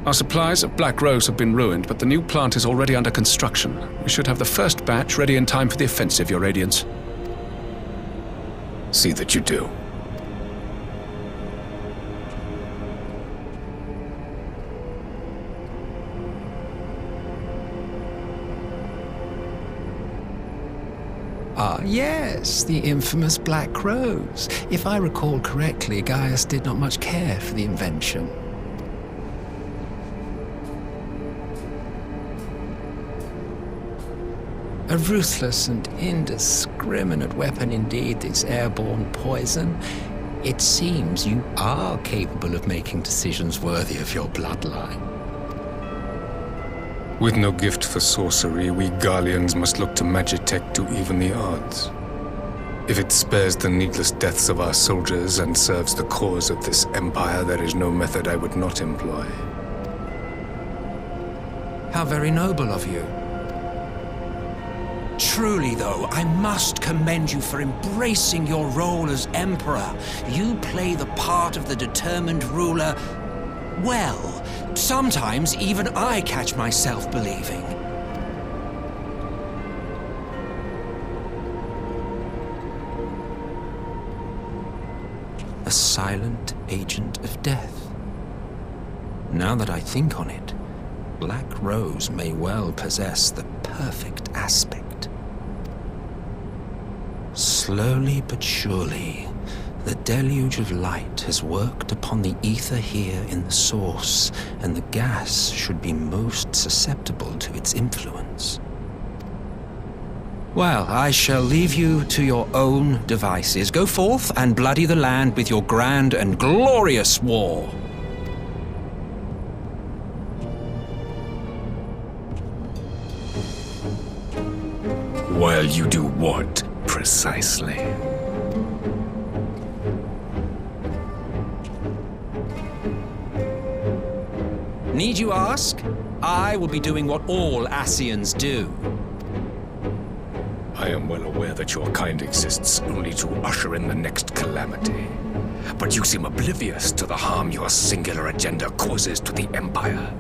Our supplies of Black Rose have been ruined, but the new plant is already under construction. We should have the first batch ready in time for the offensive, Your Radiance. See that you do. Ah, yes, the infamous Black Rose. If I recall correctly, Gaius did not much care for the invention. A ruthless and indiscriminate weapon indeed, this airborne poison. It seems you are capable of making decisions worthy of your bloodline. With no gift for sorcery, we Garleans must look to Magitech to even the odds. If it spares the needless deaths of our soldiers and serves the cause of this empire, there is no method I would not employ. How very noble of you. Truly, though, I must commend you for embracing your role as Emperor. You play the part of the determined ruler well. Sometimes even I catch myself believing. A silent agent of death. Now that I think on it, Black Rose may well possess the perfect aspect. Slowly but surely, the deluge of light has worked upon the ether here in the source, and the gas should be most susceptible to its influence. Well, I shall leave you to your own devices. Go forth and bloody the land with your grand and glorious war. While you do what, precisely? Need you ask? I will be doing what all Ascians do. I am well aware that your kind exists only to usher in the next calamity. But you seem oblivious to the harm your singular agenda causes to the Empire.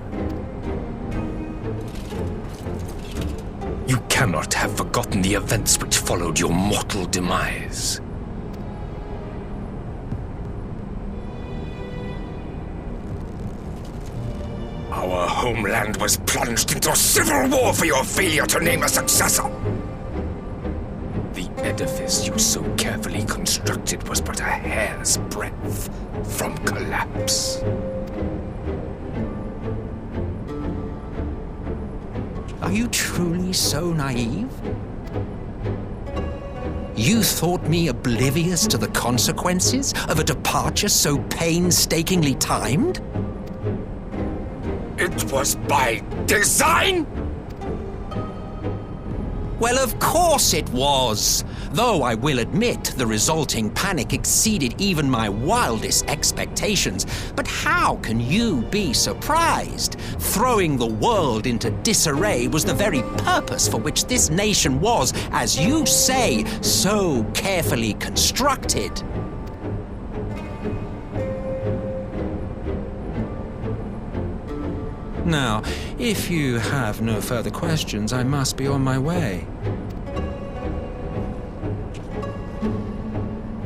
You cannot have forgotten the events which followed your mortal demise. Our homeland was plunged into civil war for your failure to name a successor. The edifice you so carefully constructed was but a hair's breadth from collapse. Are you truly so naive? You thought me oblivious to the consequences of a departure so painstakingly timed? It was by design? Well, of course it was. Though I will admit the resulting panic exceeded even my wildest expectations. But how can you be surprised? Throwing the world into disarray was the very purpose for which this nation was, as you say, so carefully constructed. Now, if you have no further questions, I must be on my way.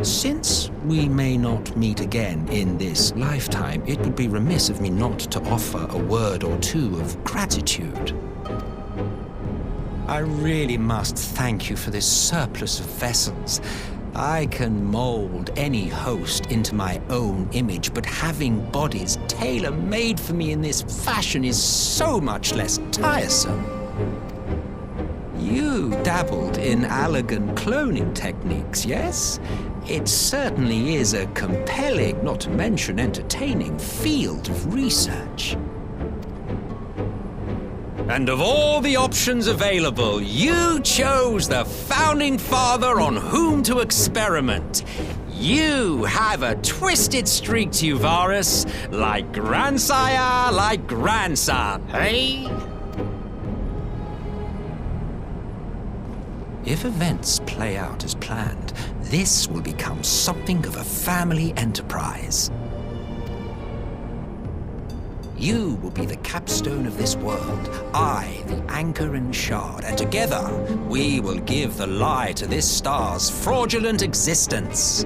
Since we may not meet again in this lifetime, it would be remiss of me not to offer a word or two of gratitude. I really must thank you for this surplus of vessels. I can mold any host into my own image, but having bodies tailor-made for me in this fashion is so much less tiresome. You dabbled in elegant cloning techniques, yes? It certainly is a compelling, not to mention entertaining, field of research. And of all the options available, you chose the founding father on whom to experiment. You have a twisted streak to you, Varus, like grandsire, like grandson, hey? If events play out as planned, this will become something of a family enterprise. You will be the capstone of this world, I the anchor and shard, and together we will give the lie to this star's fraudulent existence.